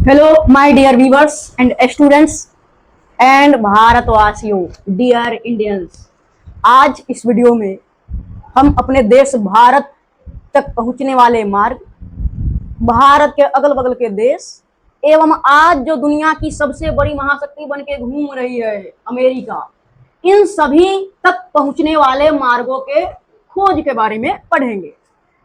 Hello my dear viewers and students and भारतवासियों, dear Indians. आज इस वीडियो में हम अपने देश भारत तक पहुंचने वाले मार्ग, भारत के अगल बगल के देश एवं आज जो दुनिया की सबसे बड़ी महाशक्ति बन के घूम रही है अमेरिका, इन सभी तक पहुंचने वाले मार्गों के खोज के बारे में पढ़ेंगे।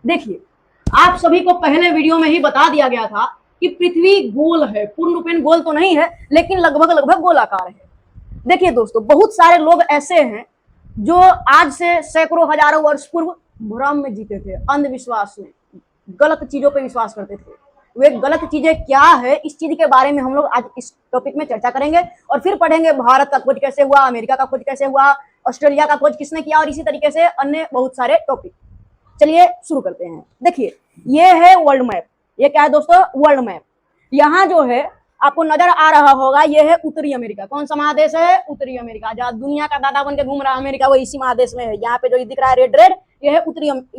देखिए, आप सभी को पहले वीडियो में ही बता दिया गया था कि पृथ्वी गोल है, पूर्ण रूपेण गोल तो नहीं है लेकिन लगभग गोलाकार है। देखिए दोस्तों, बहुत सारे लोग ऐसे हैं जो आज से सैकड़ों हजारों वर्ष पूर्व भ्रम में जीते थे, अंधविश्वास में, गलत चीजों पर विश्वास करते थे। वे गलत चीजें क्या है, इस चीज के बारे में हम लोग आज इस टॉपिक में चर्चा करेंगे और फिर पढ़ेंगे भारत का खोज कैसे हुआ, अमेरिका का खोज कैसे हुआ, ऑस्ट्रेलिया का खोज किसने किया और इसी तरीके से अन्य बहुत सारे टॉपिक। चलिए शुरू करते हैं। देखिए, ये है वर्ल्ड मैप। ये क्या है दोस्तों? World map. यहाँ जो है आपको नजर आ रहा होगा, ये है उत्तरी अमेरिका। कौन सा महादेश है? उत्तरी अमेरिका। जहाँ दुनिया का दादा बन के घूम रहा है अमेरिका, वो इसी महादेश में है। यहाँ पे जो दिख रहा है रेड रेड, ये है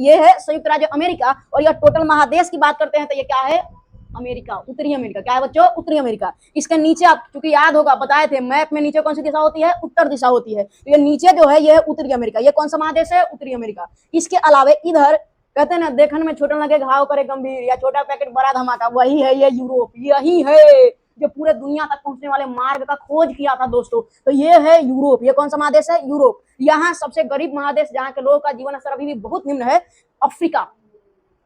ये है संयुक्त राज्य अमेरिका। और यह टोटल महादेश की बात करते हैं तो ये क्या है? अमेरिका, उत्तरी अमेरिका। क्या है बच्चों? उत्तरी अमेरिका। इसके नीचे आप चूंकि याद होगा, बताए थे मैप में, नीचे कौन सी दिशा होती है? उत्तर दिशा होती है। तो ये नीचे जो है, ये है उत्तरी अमेरिका। ये कौन सा महादेश है? उत्तरी अमेरिका। इसके अलावा इधर कहते हैं ना, देखने में छोटा लगे घाव करे गंभीर, या छोटा पैकेट बड़ा धमाका, वही है ये यूरोप। यही है जो पूरे दुनिया तक पहुंचने वाले मार्ग का खोज किया था दोस्तों। तो ये है यूरोप। ये कौन सा महादेश है? यूरोप। यहाँ सबसे गरीब महादेश, जहाँ के लोगों का जीवन स्तर अभी भी बहुत निम्न है, अफ्रीका।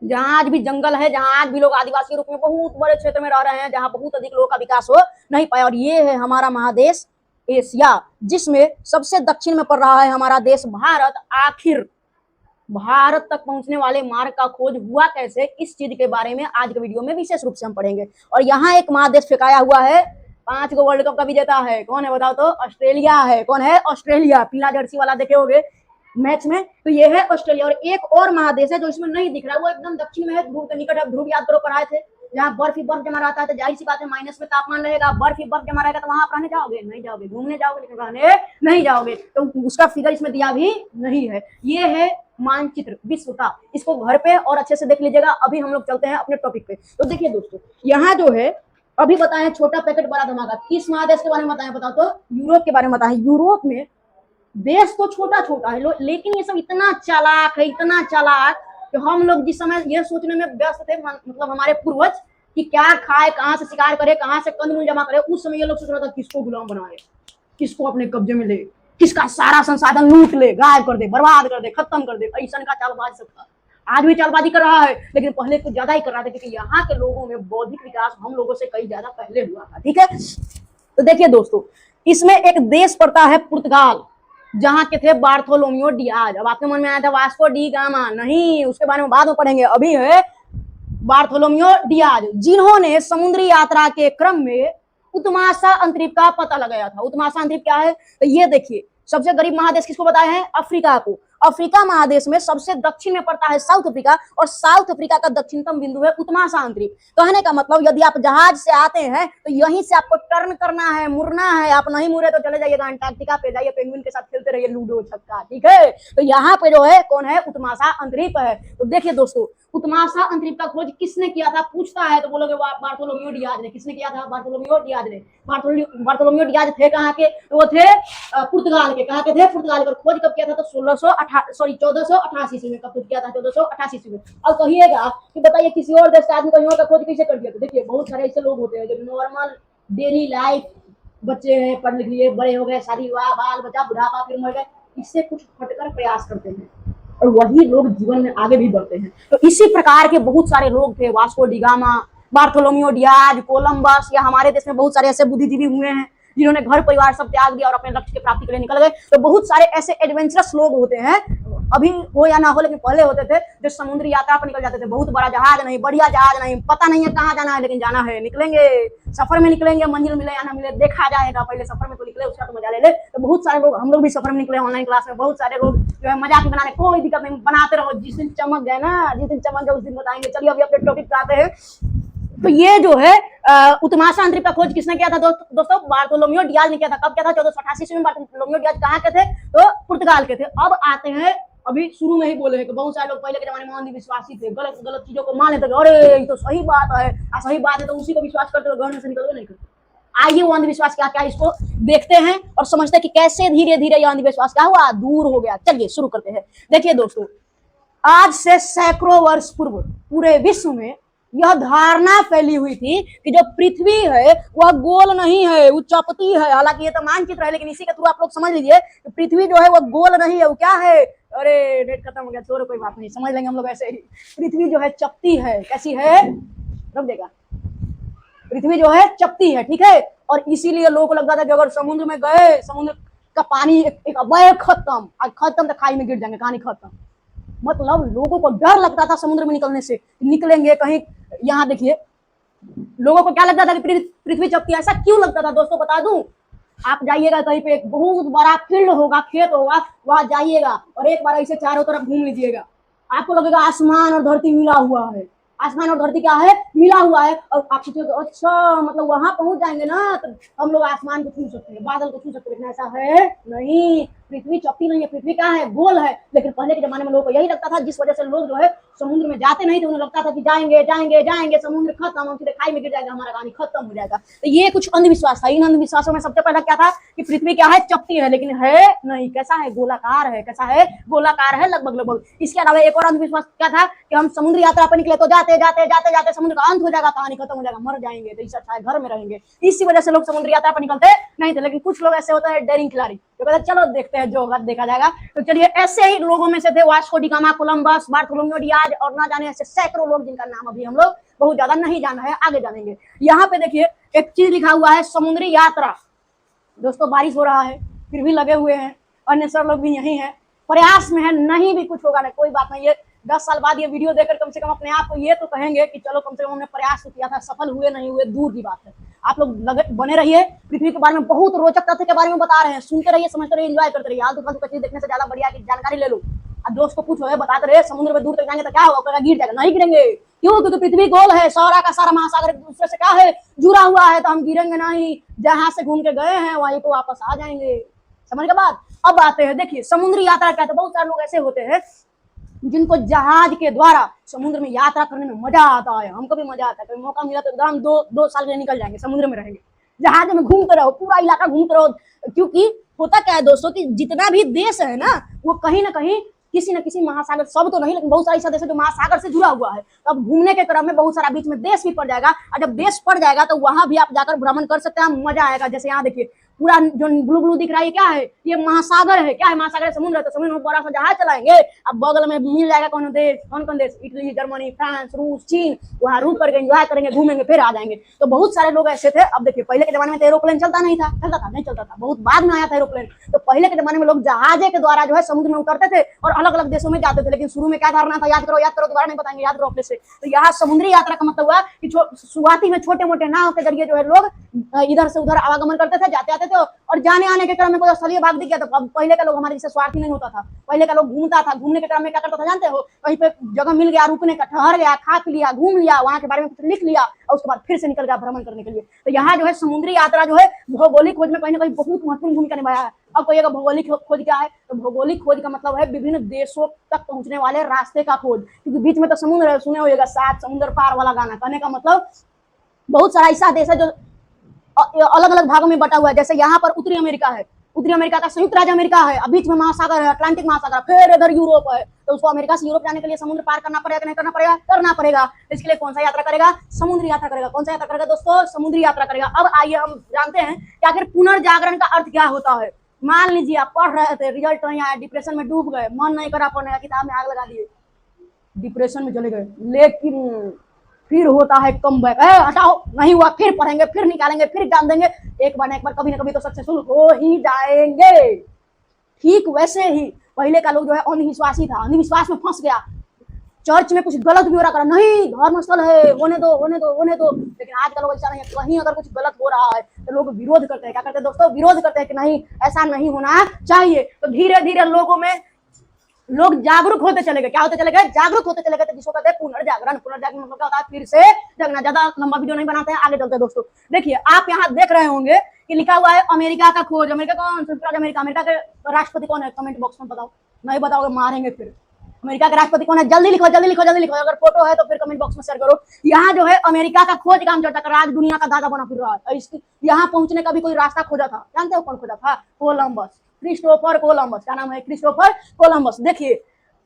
जहाँ आज भी जंगल है, जहाँ आज भी लोग आदिवासी रूप में बहुत बड़े क्षेत्र में रह रहे हैं, जहाँ बहुत अधिक लोगों का विकास हो नहीं पाया। और ये है हमारा महादेश एशिया, जिसमें सबसे दक्षिण में पड़ रहा है हमारा देश भारत। आखिर भारत तक पहुंचने वाले मार्ग का खोज हुआ कैसे, इस चीज के बारे में आज के वीडियो में विशेष रूप से हम पढ़ेंगे। और यहाँ एक महादेश फेंकाया हुआ है, 5 गो वर्ल्ड कप का विजेता है। कौन है बताओ तो? ऑस्ट्रेलिया है। कौन है? ऑस्ट्रेलिया। पीला जर्सी वाला देखे होंगे मैच में, तो ये है ऑस्ट्रेलिया। और एक और महादेश है जो इसमें नहीं दिख रहा है, वो एकदम दक्षिण में है, ध्रुव के निकट है। ध्रुव याद करो, पढ़ाए थे। जहाँ बर्फ ही बर्फ जमा रहता है, तो जाहिर सी बात है माइनस में तापमान रहेगा, बर्फ ही बर्फ जमा रहेगा, तो वहां आप रहने जाओगे? नहीं जाओगे। घूमने जाओगे लेकिन रहने नहीं जाओगे। तो उसका फिगर इसमें दिया भी नहीं है। ये है मानचित्र विश्व का। इसको घर पे और अच्छे से देख लीजिएगा। अभी हम लोग चलते हैं अपने टॉपिक पे। तो देखिए दोस्तों, यहाँ जो है अभी बताएं, छोटा पैकेट बड़ा धमाका, किस महादेश के बारे में बताएं बताओ तो? यूरोप के बारे में बताएं। यूरोप में देश तो छोटा छोटा है लेकिन ये सब इतना चालाक है, इतना चालाक कि हम लोग जिस समय ये सोचने में व्यस्त थे, मतलब हमारे पूर्वज, कि क्या खाए, कहाँ से शिकार करे, कहाँ से कंदमूल जमा करे, उस समय ये लोग सोच रहा था किसको गुलाम बनाए, किसको अपने कब्जे में ले, किसका सारा संसाधन लूट ले, गायब कर दे, बर्बाद कर दे, खत्म कर दे। ऐसा का चालबाज सब था। आज भी चालबाजी कर रहा है, लेकिन पहले कुछ ज्यादा ही कर रहा था, क्योंकि यहाँ के लोगों में बौद्धिक विकास हम लोगों से कई ज्यादा पहले हुआ था। ठीक है, तो देखिए दोस्तों, इसमें एक देश पड़ता है पुर्तगाल, जहां के थे बार्थोलोमियो डियाज। अब आपके मन में आया था वास्को डी गामा, नहीं, उसके बारे में बाद में पढ़ेंगे। अभी है बार्थोलोमियो डियाज, जिन्होंने समुद्री यात्रा के क्रम में उत्तमाशा अंतरिक्ष का पता लगाया था। उत्तमाशा अंतरिक्ष क्या है? तो ये देखिए, सबसे गरीब महादेश किसको बताए हैं? अफ्रीका को। अफ्रीका महादेश में सबसे दक्षिण में पड़ता है साउथ अफ्रीका, और साउथ अफ्रीका का दक्षिणतम बिंदु है उत्तमाशा अंतरिक्ष। कहने का मतलब, यदि आप जहाज से आते हैं तो यहीं से आपको टर्न करना है, मुड़ना है। आप नहीं मुड़े तो चले जाइएगा अंटार्कटिका पे, जाइए पेंगुइन के साथ खेलते रहिए लूडो छक्का। ठीक है, तो यहाँ पे जो है कौन है? उत्तमाशा अंतरिक्ष है। तो देखिए दोस्तों, उत्तमाशा अंतरिक्ष का खोज किसने किया था पूछता है तो बोलोगे बार्थोलोमियो डियाज ने। किसने किया था? बार्थोलोमियो डियाज ने। बार्थोलोमियो डियाज थे कहाँ के? वो थे पुर्तगाल के। कहाँ के थे? पुर्तगाल के। खोज कब किया था? तो 1488 ईस्वी में। कब खोज किया था? 1488 ईस्वी में। अब कहिएगा कि बताइए किसी और देश का आदमी कहीं और का खोज कैसे कर दिया? तो देखिए, बहुत सारे ऐसे लोग होते हैं जो नॉर्मल डेली लाइफ, बच्चे हैं, पढ़ लिख लिए, बड़े हो गए, शादी हुआ, बाल बच्चा, बुढ़ापा, फिर मर गए, इससे कुछ हटकर प्रयास करते हैं और वही लोग जीवन में आगे भी बढ़ते हैं। तो इसी प्रकार के बहुत सारे लोग थे, Vasco D gamma, Bartolomeu Diaz, Columbus, या हमारे देश में बहुत सारे ऐसे बुद्धिजीवी हुए हैं जिन्होंने घर परिवार सब त्याग दिया और अपने लक्ष्य की प्राप्ति के लिए निकल गए। तो बहुत सारे ऐसे एडवेंचरस लोग होते हैं, अभी हो या ना हो, लेकिन पहले होते थे, जो समुद्री यात्रा पर निकल जाते थे। बहुत बड़ा जहाज नहीं, बढ़िया जहाज नहीं, पता नहीं है कहाँ जाना है, लेकिन जाना है, निकलेंगे, सफर में निकलेंगे, मंजिल मिले या ना मिले देखा जाएगा, पहले सफर में तो निकले, उसका तो मजा ले ले। तो बहुत सारे लोग, हम लोग भी सफर में निकले ऑनलाइन क्लास में, बहुत सारे लोग जो है मजाक बनाने, कोई दिक्कत नहीं, बनाते रहो। जिस दिन चमक गए ना, जिस दिन चमक गए उस दिन बताएंगे। चलिए अभी अपने टॉपिक पे आते हैं। तो ये जो है उत्तमाशा अंतरिक्ष का खोज किसने किया था दोस्तों? बार्थोलोमियो डियाज ने किया था। कब किया था? 1488 ईस्वी में। बार्थोलोमियो डियाज कहाँ के थे? तो पुर्तगाल के थे। अब आते हैं अभी शुरू में ही बोले हैं कि बहुत सारे लोग पहले के जमाने में अंधविश्वासी थे, गलत गलत चीजों को मान लेते थे, अरे ये तो सही बात है, सही बात है तो उसी को विश्वास करते हुए घर में से निकलवे नहीं करते। आइए वो अंधविश्वास क्या क्या इसको देखते हैं और समझते हैं कि कैसे धीरे धीरे ये अंधविश्वास क्या हुआ, दूर हो गया। चलिए शुरू करते हैं। देखिए दोस्तों, आज से सैकड़ों वर्ष पूर्व पूरे विश्व में यह धारणा फैली हुई थी कि जो पृथ्वी है वह गोल नहीं है, वो चपटी है। हालांकि ये तो मानचित्र है, लेकिन इसी के थ्रू आप लोग समझ लीजिए कि पृथ्वी जो है वह गोल नहीं है, वो क्या है। अरे नेट खत्म हो गया, छोड़ो कोई बात नहीं, समझ लेंगे हम लोग ऐसे ही। पृथ्वी जो है चपटी है। कैसी है, रख देगा। पृथ्वी जो है चपटी है, ठीक है। और इसीलिए लोगों को लगता था कि अगर समुद्र में गए, समुद्र का पानी एक अवय खत्म, आज खत्म तो खाई में गिर जाएंगे, कहानी खत्म। मतलब लोगों को डर लगता था समुद्र में निकलने से, निकलेंगे कहीं। यहाँ देखिए, लोगों को क्या लगता था कि पृथ्वी चपटी। ऐसा क्यों लगता था दोस्तों, बता दूं। आप जाइएगा कहीं पे, एक बहुत बड़ा फील्ड होगा, खेत होगा, वहां जाइएगा और एक बार ऐसे चारों तरफ घूम लीजिएगा, आपको लगेगा आसमान और धरती मिला हुआ है। आसमान और धरती क्या है, मिला हुआ है। और आप सोचोगे अच्छा, मतलब वहां पहुंच जाएंगे ना तो हम लोग आसमान को छू सकते हैं, बादल को छू सकते हैं, लेकिन ऐसा है नहीं। पृथ्वी चपटी नहीं है, पृथ्वी क्या है, गोल है। लेकिन पहले के जमाने में लोगों को यही लगता था, जिस वजह से लोग जो है समुद्र में जाते नहीं थे। उन्हें लगता था कि जाएंगे जाएंगे जाएंगे, समुद्र खत्म, हम सीधे खाई में गिर जाएगा, हमारा कहानी खत्म हो जाएगा। तो ये कुछ अंधविश्वास था। इन अंधविश्वासों में सबसे पहला क्या था कि पृथ्वी क्या है, चपटी है, लेकिन है नहीं। कैसा है, गोलाकार है। कैसा है, गोलाकार है लगभग लगभग। इसके अलावा एक और अंधविश्वास क्या था कि हम समुद्र यात्रा पर निकले तो जाते जाते जाते जाते समुद्र का अंत हो जाएगा, कहानी खत्म हो जाएगा, मर जाएंगे, तो इससे अच्छा है घर में रहेंगे। इसी वजह से लोग समुद्र यात्रा पर निकलते नहीं थे। लेकिन कुछ लोग ऐसे होते हैं डेयरिंग खिलाड़ी, जो कहते हैं चलो देखते हैं, जो होगा देखा जाएगा। तो चलिए, ऐसे ही लोगों में से थे Vasco D gamma, Columbus, Bartholomew Diaz और ना जाने ऐसे सैकड़ों लोग, जिनका नाम अभी हम लोग बहुत ज्यादा नहीं जाना है, आगे जानेंगे। यहाँ पे देखिए एक चीज लिखा हुआ है, समुद्री यात्रा। दोस्तों बारिश हो रहा है, फिर भी लगे हुए हैं, अन्य सर लोग भी यही है, प्रयास में है, नहीं भी कुछ होगा नहीं, कोई बात नहीं। ये 10 साल बाद ये वीडियो देखकर कम से कम अपने आप को ये तो कहेंगे कि चलो कम से कम हमने प्रयास तो किया था, सफल हुए नहीं हुए दूर की बात है। आप लोग बने रहिए, पृथ्वी के बारे में बहुत रोचक तथ्य के बारे में बता रहे हैं, सुनते रहिए, समझते रहिए, एंजॉय करते रहिए। आलतू फालतू चीज देखने से ज्यादा बढ़िया की जानकारी ले लो। अब दोस्त को पूछो, बताते रहे समुद्र में दूर तक जाएंगे तो क्या होगा, गिर जाएगा। नहीं गिरेंगे, क्यों, क्योंकि पृथ्वी गोल है, सारा का सारा महासागर एक दूसरे से क्या है, जुड़ा हुआ है, तो हम गिरेंगे नहीं। जहां से घूम के गए हैं वहीं को वापस आ जाएंगे। समझ के बाद अब आते हैं, देखिए समुद्री यात्रा क्या है। बहुत सारे लोग ऐसे होते हैं जिनको जहाज के द्वारा समुद्र में यात्रा करने में मजा आता है। हमको भी मजा आता है, कभी मौका मिला तो एकदम दो साल के निकल जाएंगे, समुद्र में रहेंगे, जहाज में घूमते रहो, पूरा इलाका घूमते रहो। क्योंकि होता क्या है दोस्तों कि जितना भी देश है ना, वो कहीं ना कहीं किसी न किसी महासागर, सब तो नहीं लेकिन बहुत सारे ऐसा देश है जो महासागर से जुड़ा हुआ है। तो अब घूमने के क्रम में बहुत सारा बीच में देश भी पड़ जाएगा, और जब देश पड़ जाएगा तो वहां भी आप जाकर भ्रमण कर सकते हैं, मजा आएगा। जैसे यहाँ देखिए, पूरा जो ब्लू ब्लू दिख रहा है क्या है, ये महासागर है। क्या है, महासागर है, समुद्र है। तो समुद्र में बड़ा सा जहाज चलाएंगे, अब बगल में मिल जाएगा कौन देश, कौन कौन देश, इटली, जर्मनी, फ्रांस, रूस, चीन, वहां रुक करके एंजॉय करेंगे, घूमेंगे, फिर आ जाएंगे। तो बहुत सारे लोग ऐसे थे। अब देखिए, पहले के जमाने में तो एरोप्लेन चलता नहीं था, नहीं चलता था, बहुत बाद में आया था एरोप्लेन। तो पहले के जमाने में लोग जहाजे के द्वारा जो है समुद्र में उतरते थे और अलग अलग देशों में जाते थे। लेकिन शुरू में क्या धारणा था, याद करो दोबारा नहीं बताएंगे, याद करो अपने से। तो यहाँ समुद्री यात्रा का मतलब हुआ कि शुरुआती में छोटे मोटे नाव के जरिए जो है लोग इधर से उधर आवागमन करते थे, जाते आते थे। और जाने आने के क्रम में कोई स्थलीय भाग दिख गया तो अब पहले का लोग हमारे जैसे स्वार्थी नहीं होता था। पहले का लोग घूमता था, घूमने के क्रम में क्या करता था जानते हो, कहीं पे जगह मिल गया रुकने का, ठहर गया, खा पी लिया, घूम लिया, वहां के बारे में कुछ लिख लिया और उसके बाद फिर से निकल गया भ्रमण करने के लिए। तो यहाँ जो है समुद्री यात्रा जो है भौगोलिक खोज में कहीं ना कहीं बहुत महत्वपूर्ण भूमिका निभाया है। अब कहिएगा भौगोलिक खोज क्या है, तो भौगोलिक खोज का मतलब है विभिन्न देशों तक पहुंचने वाले रास्ते का खोज। क्योंकि बीच में तो समुद्र है, सुने होगा 7 समुद्र पार वाला गाना। कहने का मतलब बहुत सारा ऐसा देश है जो अलग अलग भागों में बटा हुआ है। जैसे यहाँ पर उत्तरी अमेरिका है, उत्तरी अमेरिका का संयुक्त राज्य अमेरिका है, बीच में महासागर है, अटलांटिक महासागर, फिर इधर यूरोप है। तो उसको अमेरिका से यूरोप जाने के लिए समुद्र पार करना पड़ेगा, नहीं करना पड़ेगा, करना पड़ेगा। इसके लिए कौन सा यात्रा करेगा, समुद्री यात्रा करेगा। कौन सा यात्रा करेगा दोस्तों, समुद्री यात्रा करेगा। अब आइए हम जानते हैं कि आखिर पुनर्जागरण का अर्थ क्या होता है। मान लीजिए आप पढ़ रहे थे, रिजल्ट नहीं आया, डिप्रेशन में डूब गए, मन नहीं करा पढ़ने का, किताब में आग लगा दिए, डिप्रेशन में चले गए। लेकिन फिर होता है कम बैक, हटाओ नहीं हुआ, फिर पढ़ेंगे, फिर निकालेंगे, फिर एग्जाम देंगे, एक बार ना एक बार कभी ना कभी तो सक्सेसफुल हो ही जाएंगे। ठीक वैसे ही पहले का लोग जो है अंधविश्वासी था, अंधविश्वास में फंस गया, चर्च में कुछ गलत भी हो रहा, नहीं धर्म स्थल है, होने दो होने दो होने दो। लेकिन आज का लोग ऐसा नहीं है, कहीं अगर कुछ गलत हो रहा है तो लोग विरोध करते हैं। क्या करते हैं दोस्तों, विरोध करते हैं कि नहीं ऐसा नहीं होना चाहिए। तो धीरे धीरे लोगों में लोग जागरूक होते चले गए। क्या होते चले गए, जागरूक होते चले गए। तो जिसको कहते हैं पुनर्जागरण। पुनर्जागरण मतलब क्या होता है, फिर से जगना। ज्यादा लंबा वीडियो नहीं बनाते हैं, आगे चलते हैं दोस्तों। देखिए आप यहाँ देख रहे होंगे कि लिखा हुआ है अमेरिका का खोज। अमेरिका कौन? संयुक्त अमेरिका। अमेरिका के राष्ट्रपति कौन है? कमेंट बॉक्स में बताओ, नहीं बताओगे मारेंगे फिर। अमेरिका के राष्ट्रपति कौन है? जल्दी लिखो जल्दी लिखो जल्दी लिखो। अगर फोटो है तो फिर कमेंट बॉक्स में शेयर करो। यहाँ जो है अमेरिका का खोज काम चलता कर, आज दुनिया का दादा बना फिर रहा है। इसकी यहाँ पहुंचने का भी कोई रास्ता खोजा था, जानते हो कौन खोजा था? Columbus, Christopher Columbus. क्या नाम है? Christopher Columbus. देखिए,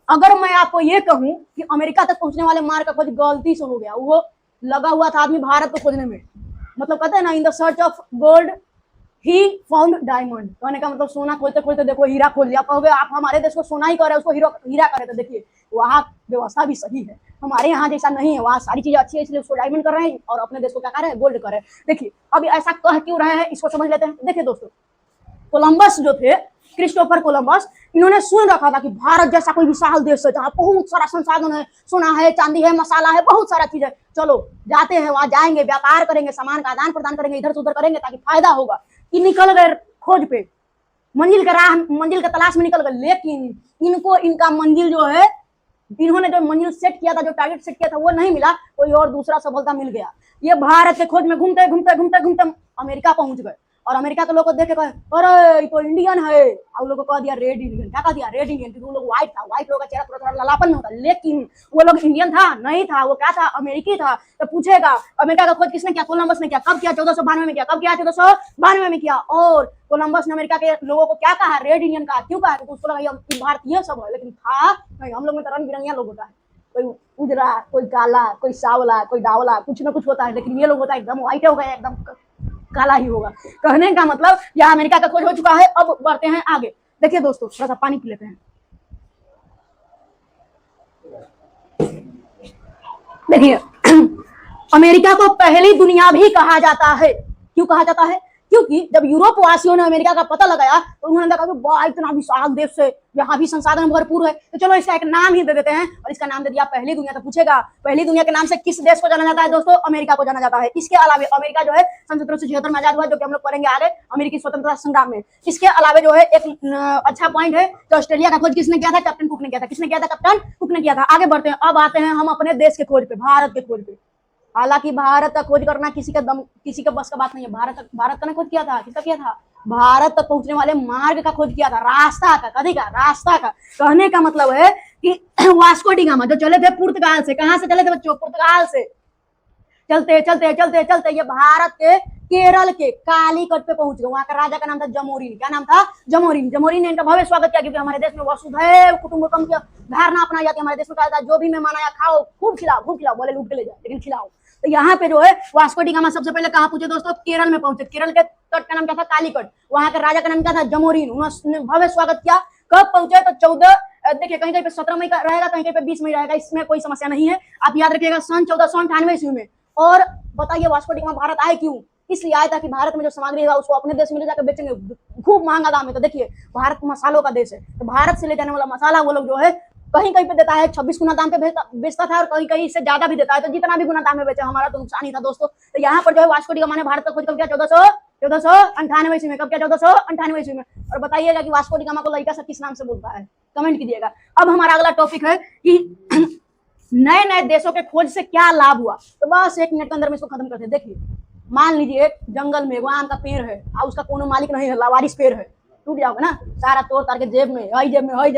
अगर मैं आपको ये कहूं कि अमेरिका तक पहुंचने वाले मार्ग का खोज गलती से हो गया, वो लगा हुआ था आदमी भारत को खोजने में। मतलब कहते हैं ना, in the search of gold he found diamond. कहने का मतलब सोना खोजते खोजते देखो हीरा खोज लिया। कहोगे आप हमारे देश को सोना ही करे, उसको हीरा करे। तो देखिए, वहाँ व्यवस्था भी सही है, हमारे यहाँ जैसा नहीं है। वहाँ सारी चीजें अच्छी है, इसलिए उसको डायमंड कर रहे हैं और अपने देश को क्या कर रहे हैं? गोल्ड कर रहे हैं। देखिए, अभी ऐसा कह क्यों रहे हैं, इसको समझ लेते हैं। देखिए दोस्तों, कोलंबस जो थे, क्रिस्टोफर कोलंबस, इन्होंने सुन रखा था कि भारत जैसा कोई विशाल देश है जहाँ बहुत सारा संसाधन है, सोना है, चांदी है, मसाला है, बहुत सारा चीज है। चलो जाते हैं, वहां जाएंगे, व्यापार करेंगे, सामान का आदान प्रदान करेंगे, इधर से उधर करेंगे ताकि फायदा होगा। कि निकल गए खोज पे, मंजिल के राह, मंजिल के तलाश में निकल गए। लेकिन इनको इनका मंजिल जो है, इन्होंने जो मंजिल सेट किया था, जो टारगेट सेट किया था, वो नहीं मिला, कोई और दूसरा सफलता मिल गया। ये भारत के खोज में घूमते घूमते घूमते घूमते अमेरिका पहुंच गए। और अमेरिका के लोग को देख के कहे, अरे तो इंडियन है। और लोगों को कह दिया रेड इंडियन। क्या कह दिया? रेड इंडियन, क्योंकि वो लोग व्हाइट था, व्हाइट लोगों का चेहरा थोड़ा थोड़ा लालापन में होता। लेकिन वो लोग इंडियन था नहीं था, वो क्या था? अमेरिकी था। तो पूछेगा, अमेरिका का खोज किसने किया? कोलंबस ने किया। कब किया? 1492 में किया। कब किया? 1492 में किया। और कोलंबस ने अमेरिका के लोगों को क्या कहा? रेड इंडियन कहा। क्यों कहा? क्योंकि उसको लगा भारत ये सब है, लेकिन था नहीं। हम लोग में तो रंग बिरंगिया लोग होता है, कोई उजरा, कोई काला, कोई सावला, कोई डावला, कुछ ना कुछ होता है। लेकिन ये लोग होता है एकदम व्हाइट हो गया, एकदम काला ही होगा। कहने का मतलब यहाँ अमेरिका का खोज हो चुका है। अब बढ़ते हैं आगे। देखिए दोस्तों, थोड़ा सा पानी पी लेते हैं। देखिए, अमेरिका को पहली दुनिया भी कहा जाता है। क्यों कहा जाता है? क्योंकि जब यूरोप वासियों ने अमेरिका का पता लगाया तो उन्होंने देखा कि वाह, इतना विशाल देश है, यहाँ भी संसाधन भरपूर है, तो चलो इसका एक नाम ही दे देते हैं। और इसका नाम दे दिया पहली दुनिया। तो पूछेगा, पहली दुनिया के नाम से किस देश को जाना जाता है? दोस्तों, अमेरिका को जाना जाता है। इसके अलावा अमेरिका जो है सन 1776 में आजाद हुआ, जो कि हम लोग पढ़ेंगे आगे अमेरिकी स्वतंत्रता संग्राम में। इसके अलावा जो है एक अच्छा पॉइंट है कि ऑस्ट्रेलिया का खोज किसने किया था? कैप्टन कुक ने किया था। किसने किया था? कैप्टन कुक ने किया था। आगे बढ़ते हैं, अब आते हैं हम अपने देश के खोज पे, भारत के खोज पे। हालांकि भारत तक खोज करना किसी का बस का बात नहीं है। भारत का ने खोज किया था। किसका किया था? भारत तक पहुंचने वाले मार्ग का खोज किया था, रास्ता का। कभी का? रास्ता का। कहने का मतलब है कि वास्को डी गामा जो चले थे पुर्तगाल से। कहां से चले थे बच्चों? पुर्तगाल से। चलते चलते चलते चलते ये भारत के केरल के कालीकट पे पहुंच गए। वहां का राजा का नाम था जमोरिन। क्या नाम था? जमोरिन। जमोरिन ने इनका भव्य स्वागत किया, क्योंकि हमारे देश में वसुधैव कुटुंबकम की धारणा अपनाई जाती है। हमारे देश में कहा जाता है, जो भी मेहमान आया खाओ, खूब खिलाओ, बोले लूट के ले जाए, लेकिन खिलाओ। तो यहाँ पे जो है वास्को डी गामा सबसे पहले कहाँ पहुंचे दोस्तों? केरल में पहुंचे। केरल के तट का नाम क्या था? कालीकट। वहां के राजा का नाम क्या था? जमोरिन। उन्होंने भव्य स्वागत किया। कब पहुंचे? तो 14, देखिए कहीं कहीं पे 17 मई का रहेगा, कहीं कहीं पे 20 मई रहेगा, इसमें कोई समस्या नहीं है। आप याद रखिएगा, सन 1498 ईस्वी में। और बताइए वास्को डी गामा भारत आए क्यों? इसलिए आया था कि भारत में जो सामग्री है उसको अपने देश में ले जाकर बेचेंगे खूब महंगा दाम है। तो देखिए, भारत मसालों का देश है, तो भारत से ले जाने वाला मसाला वो लोग जो है कहीं कहीं पे देता है 26 गुना दाम पे बेचता था, और कहीं कहीं इससे ज्यादा भी देता है। तो जितना भी गुना दाम में बेचे, हमारा तो नुकसान ही था दोस्तों। तो यहाँ पर जो है वास्को डी गामा ने भारत का खोज कब किया? 1498 ईस्वी में। कब किया? 1498 ईस्वी में। और बताइएगा कि वास्को डी गामा को लड़का सब किस नाम से बोलता है? कमेंट कीजिएगा। अब हमारा अगला टॉपिक है कि नए नए देशों के खोज से क्या लाभ हुआ। तो बस 1 मिनट के अंदर में इसको खत्म करते हैं। देखिए, मान लीजिए जंगल में आम का पेड़ है और उसका कोनो मालिक नहीं है, लावारिस पेड़ है, टूट जाओगे ना, सारा तोड़ तार के जेब में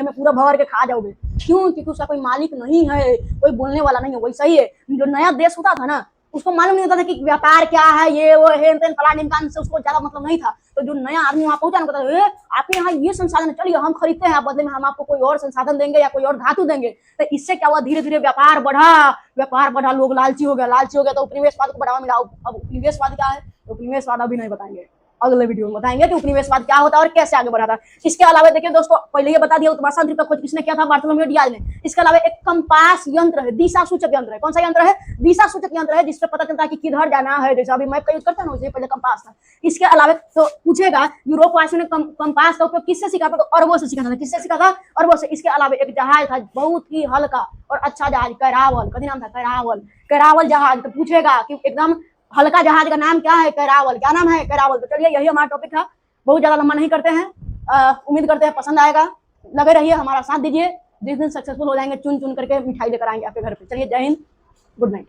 पूरा भर के खा जाओगे। क्यों? क्योंकि उसका कोई मालिक नहीं है, कोई बोलने वाला नहीं है। वैसा ही है, जो नया देश होता था ना, उसको मालूम नहीं होता था कि व्यापार क्या है, ये वो है फला ढिमकान से उसको ज्यादा मतलब नहीं था। तो जो नया आदमी वहां पहुंचा ना, आपके यहाँ ये संसाधन, चलिए हम खरीदते हैं, बदले में हम आपको कोई और संसाधन देंगे या कोई और धातु देंगे। तो इससे क्या हुआ? धीरे धीरे व्यापार बढ़ा, लोग लालची हो गया तो उपनिवेशवाद को बढ़ावा मिला। अब उपनिवेशवाद क्या है? उपनिवेशवाद अभी नहीं बताएंगे, अगले वीडियो में बताएंगे कि उपनिवेशवाद क्या होता है और कैसे आगे बढ़ा था। इसके अलावा देखिए दोस्तों, पहले ये बता दिया उत्तरासा द्वीप का खोज किसने किया था? बार्थोलोमेव डियाज ने। इसके अलावा एक कंपास यंत्र है, दिशा सूचक यंत्र है। कौन सा यंत्र है? दिशा सूचक यंत्र है, जिससे पता चलता है कि किधर जाना है। जैसे अभी मैप का यूज करते हैं ना, उससे पहले कंपास था। इसके अलावा तो पूछेगा, यूरोप वासियों ने कंपास का उपयोग किससे सीखा था? तो अरबों से सीखा था। किससे सीखा था? अरबों से। इसके अलावा एक जहाज था, बहुत ही हल्का और अच्छा जहाज, कैरावल। कभी नाम था? कैरावल जहाज। तो पूछेगा कि एकदम हल्का जहाज का नाम क्या है? कैरावल। क्या नाम है? कैरावल। तो चलिए, यही हमारा टॉपिक था, बहुत ज्यादा लंबा नहीं करते हैं। उम्मीद करते हैं पसंद आएगा, लगे रहिए, हमारा साथ दीजिए। जिस दिन सक्सेसफुल हो जाएंगे, चुन चुन करके मिठाई लेकर आएंगे आपके घर पे। चलिए, जय हिंद, गुड नाइट।